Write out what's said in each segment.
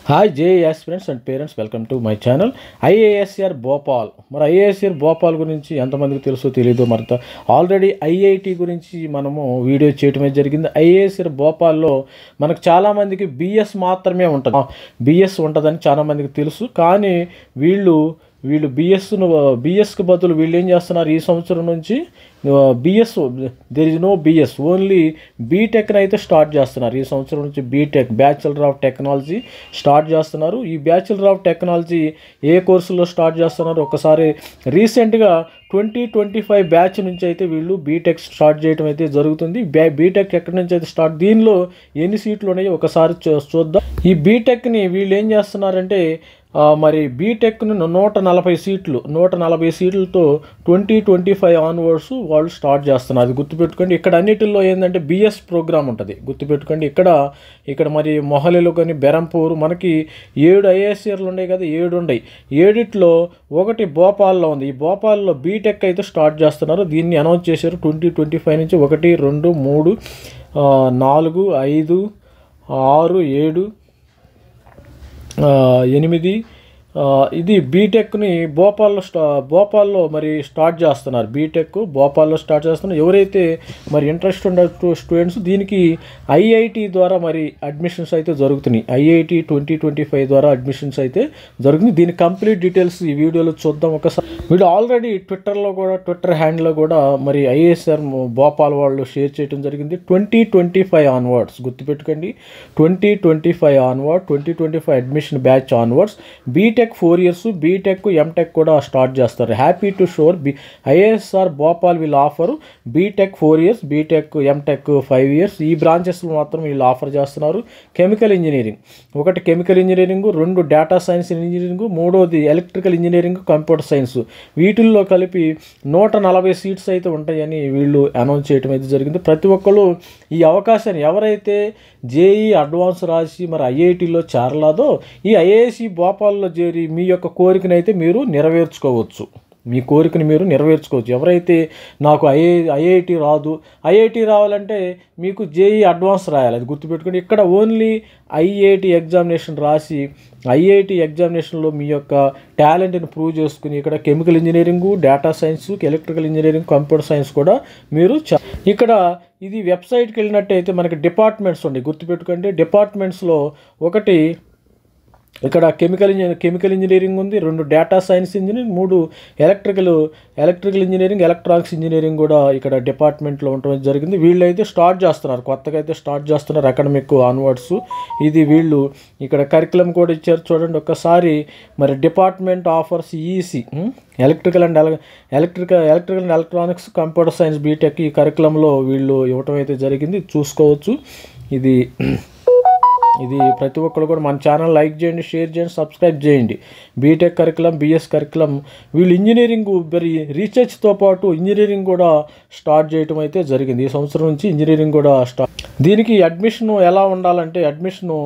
Hi J aspirants and parents, welcome to my channel. IASR Bhopal. మరి IASR Bhopal గురించి ఎంతమందికి తెలుసో తెలియదు. మరి ఆల్రెడీ ఐఐటి గురించి మనము వీడియో చేయటమే జరిగింది. ఐఏఎస్ఆర్ భోపాల్లో మనకు చాలామందికి బిఎస్ మాత్రమే ఉంటుంది. బిఎస్ ఉంటుందని చాలామందికి తెలుసు. కానీ వీళ్ళు బిఎస్కి బదులు వీళ్ళు ఏం చేస్తున్నారు, ఈ సంవత్సరం నుంచి BS there is no BS, only బీటెక్ని అయితే స్టార్ట్ చేస్తున్నారు. ఈ సంవత్సరం నుంచి BTech, bachelor of technology start చేస్తున్నారు. ఈ బ్యాచులర్ ఆఫ్ టెక్నాలజీ ఏ కోర్సులో స్టార్ట్ చేస్తున్నారు, ఒకసారి రీసెంట్గా 2025 బ్యాచ్ నుంచి అయితే వీళ్ళు బీటెక్ స్టార్ట్ చేయడం అయితే జరుగుతుంది. బీటెక్ ఎక్కడి నుంచి అయితే స్టార్ట్, దీనిలో ఎన్ని సీట్లు ఉన్నాయో ఒకసారి చూద్దాం. ఈ బీటెక్ని వీళ్ళు ఏం చేస్తున్నారంటే, మరి బీటెక్ను 140 సీట్లతో 2025 ఆన్వర్డ్స్ వాళ్ళు స్టార్ట్ చేస్తున్నారు. అది గుర్తుపెట్టుకోండి. ఇక్కడ అన్నిటిల్లో ఏంటంటే బిఎస్ ప్రోగ్రామ్ ఉంటుంది, గుర్తుపెట్టుకోండి. ఇక్కడ మరి మొహాలీలో కానీ బెరంపూర్ మనకి 7 ఐఏఎస్ఆర్లు ఉన్నాయి కదా, 7 ఉన్నాయి. 7ట్లో ఒకటి భోపాల్లో ఉంది. ఈ భోపాల్లో బీటెక్ అయితే స్టార్ట్ చేస్తున్నారు. దీన్ని అనౌన్స్ చేశారు 2025 నుంచి 1, 2, 3, 4, 5, 6, 7, 8 ఇది బీటెక్ని భోపాల్లో మరి స్టార్ట్ చేస్తున్నారు. బీటెక్ భోపాల్లో స్టార్ట్ చేస్తున్నారు. ఎవరైతే మరి ఇంట్రెస్ట్ ఉన్న స్టూడెంట్స్, దీనికి ఐఐటి ద్వారా మరి అడ్మిషన్స్ అయితే జరుగుతున్నాయి. ఐఐటి 2025 ద్వారా అడ్మిషన్స్ అయితే జరుగుతుంది. దీని కంప్లీట్ డీటెయిల్స్ ఈ వీడియోలో చూద్దాం ఒకసారి. వీళ్ళు ఆల్రెడీ ట్విట్టర్ హ్యాండ్లో కూడా మరి ఐఏఎస్ఆర్ భోపాల్ వాళ్ళు షేర్ చేయడం జరిగింది. 2025 ఆన్వర్డ్స్, గుర్తుపెట్టుకోండి. 2025 onward, 2025 admission batch onwards. BTech 4 years, BTech MTech కూడా స్టార్ట్ చేస్తారు. Happy to share IISER Bhopal వీళ్ళు offer BTech 4 years, BTech MTech 5 years. ఈ బ్రాంచెస్లో మాత్రం వీళ్ళు ఆఫర్ చేస్తున్నారు. కెమికల్ ఇంజనీరింగ్, ఒకటి chemical engineering, 2 data science engineering, 3వది ఎలక్ట్రికల్ ఇంజనీరింగ్, కంప్యూటర్ సైన్స్. వీటిల్లో కలిపి 140 సీట్స్ అయితే ఉంటాయని వీళ్ళు అనౌన్స్ చేయడం అయితే జరిగింది. ప్రతి ఒక్కరు ఈ అవకాశాన్ని, ఎవరైతే జేఈ అడ్వాన్స్ రాసి మరి ఐఐటిలో చేరలాదో, ఈ ఐఏఎస్సి భోపాల్లో చేరి మీ యొక్క కోరికను అయితే మీరు నెరవేర్చుకోవచ్చు. మీ కోరికను మీరు నెరవేర్చుకోవచ్చు. ఎవరైతే నాకు ఐఐటి రాదు, ఐఐటి రావాలంటే మీకు జేఈ అడ్వాన్స్ రాయాలి, అది గుర్తుపెట్టుకోండి. ఇక్కడ ఓన్లీ ఐఐటి ఎగ్జామినేషన్ రాసి, ఐఐటి ఎగ్జామినేషన్లో మీ యొక్క టాలెంట్ని ప్రూవ్ చేసుకుని ఇక్కడ chemical engineering, data science, electrical engineering, computer science కూడా మీరు ఇక్కడ ఇది వెబ్సైట్కి వెళ్ళినట్టయితే మనకి డిపార్ట్మెంట్స్ ఉన్నాయి, గుర్తుపెట్టుకోండి. డిపార్ట్మెంట్స్లో ఒకటి ఇక్కడ కెమికల్ ఇంజనీరింగ్ ఉంది, 2 data science engineering, 3 electrical engineering, electronics engineering కూడా ఇక్కడ డిపార్ట్మెంట్లో ఉండడం జరిగింది. వీళ్ళు అయితే స్టార్ట్ చేస్తున్నారు, కొత్తగా అయితే స్టార్ట్ చేస్తున్నారు అకాడమిక్ ఆన్వర్డ్స్. ఇది వీళ్ళు ఇక్కడ కరికులం కూడా ఇచ్చారు చూడండి ఒక్కసారి. మరి department offers EC, electrical and electronics, computer science, BTech ఈ కరికులంలో వీళ్ళు ఇవ్వటం అయితే జరిగింది, చూసుకోవచ్చు. ఇది ప్రతి ఒక్కరు కూడా మన ఛానల్ లైక్ చేయండి, షేర్ చేయండి, సబ్స్క్రైబ్ చేయండి. బీటెక్ కరికులం, బిఎస్ కరికులం, వీళ్ళు ఇంజనీరింగ్ మరి రీసెర్చ్తో పాటు ఇంజనీరింగ్ కూడా స్టార్ట్ చేయటం అయితే జరిగింది. ఈ సంవత్సరం నుంచి ఇంజనీరింగ్ కూడా స్టార్ట్. దీనికి అడ్మిషన్ ఎలా ఉండాలంటే, అడ్మిషను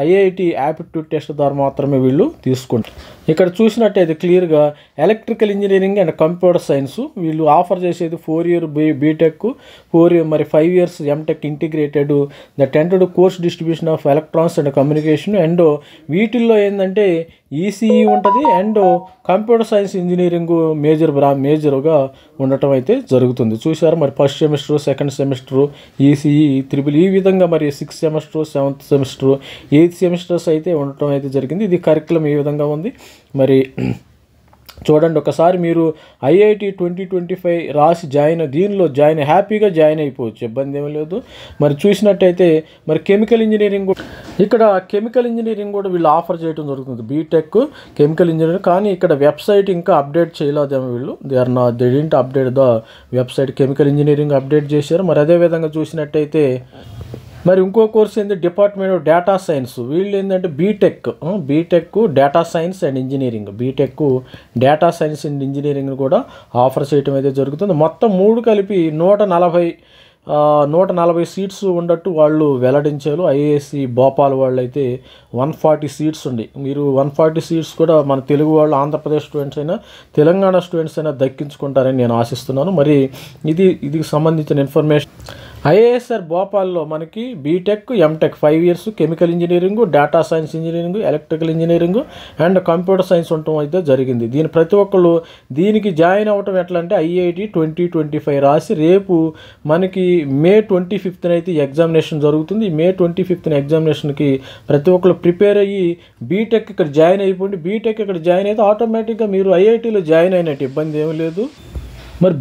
ఐఐటి యాప్టిట్యూడ్ టెస్ట్ ద్వారా మాత్రమే వీళ్ళు తీసుకుంటారు. ఇక్కడ చూసినట్టయితే క్లియర్గా electrical engineering and computer science వీళ్ళు ఆఫర్ చేసేది 4 year BTech, 5 years MTech integrated, the tented course distribution of electronics and communication. And వీటిల్లో ఏంటంటే ఈసీఈ ఉంటుంది అండ్ కంప్యూటర్ సైన్స్ ఇంజనీరింగ్ మేజర్గా ఉండటం అయితే జరుగుతుంది. చూసారు మరి, first semester, second semester, ECE, triple, ఈ విధంగా మరి 6th semester, 7th semester, 8th semesters అయితే ఉండటం అయితే జరిగింది. ఇది కరికులం ఈ విధంగా ఉంది. మరి చూడండి ఒకసారి, మీరు ఐఐటి 2025 రాసి దీనిలో హ్యాపీగా జాయిన్ అయిపోవచ్చు, ఇబ్బంది ఏమీ లేదు. మరి చూసినట్టయితే మరి కెమికల్ ఇంజనీరింగ్ కూడా వీళ్ళు ఆఫర్ చేయడం జరుగుతుంది. BTech chemical engineering. కానీ ఇక్కడ వెబ్సైట్ ఇంకా అప్డేట్ చేయలేదేమో వీళ్ళు, they didn't update the website. Chemical engineering update చేశారు. మరి అదేవిధంగా చూసినట్టయితే మరి ఇంకో కోర్స్ ఏంటి, డిపార్ట్మెంట్ ఆఫ్ డేటా సైన్స్. వీళ్ళు ఏంటంటే BTech data science and engineering, BTech data science and engineering కూడా ఆఫర్ చేయడం అయితే జరుగుతుంది. మొత్తం 3 కలిపి 140 సీట్స్ ఉన్నట్టు వాళ్ళు వెల్లడించారు. ఐఏఎస్సి భోపాల్ వాళ్ళు అయితే 140 సీట్స్ ఉంది. మీరు 140 సీట్స్ కూడా మన తెలుగు వాళ్ళు, ఆంధ్రప్రదేశ్ స్టూడెంట్స్ అయినా, తెలంగాణ స్టూడెంట్స్ అయినా దక్కించుకుంటారని నేను ఆశిస్తున్నాను. మరి ఇది సంబంధించిన ఇన్ఫర్మేషన్. ఐఏఎస్ఆర్ భోపాల్లో మనకి BTech MTech 5 years chemical engineering, data science engineering, electrical engineering and computer science ఉండటం అయితే జరిగింది. ప్రతి ఒక్కళ్ళు దీనికి జాయిన్ అవ్వటం ఎట్లా అంటే IIT 2025 రాసి రేపు మనకి May 25th అయితే ఎగ్జామినేషన్ జరుగుతుంది. May 25th ఎగ్జామినేషన్కి ప్రతి ఒక్కళ్ళు ప్రిపేర్ అయ్యి బీటెక్ ఇక్కడ జాయిన్ అయిపోండి. బీటెక్ ఇక్కడ జాయిన్ అయితే ఆటోమేటిక్గా మీరు IITలో జాయిన్ అయినట్టు, ఇబ్బంది ఏమీ లేదు. మరి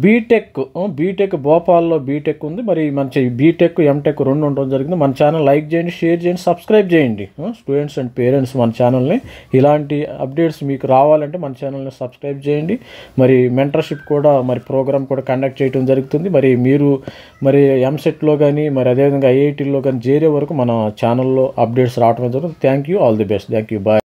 బీటెక్ భోపాల్లో బీటెక్ ఉంది. మరి మంచి బీటెక్ ఎంటెక్ 2 ఉండడం జరిగింది. మన ఛానల్ లైక్ చేయండి, షేర్ చేయండి, సబ్స్క్రైబ్ చేయండి. స్టూడెంట్స్ అండ్ పేరెంట్స్ మన ఛానల్ని ఇలాంటి అప్డేట్స్ మీకు రావాలంటే మన ఛానల్ని సబ్స్క్రైబ్ చేయండి. మరి మెంటర్షిప్ కూడా ప్రోగ్రామ్ కూడా కండక్ట్ చేయడం జరుగుతుంది. మరి మీరు ఎంసెట్లో కానీ అదేవిధంగా IITలో కానీ చేరే వరకు మన ఛానల్లో అప్డేట్స్ రావడం జరుగుతుంది. Thank you, all the best. Thank you, bye.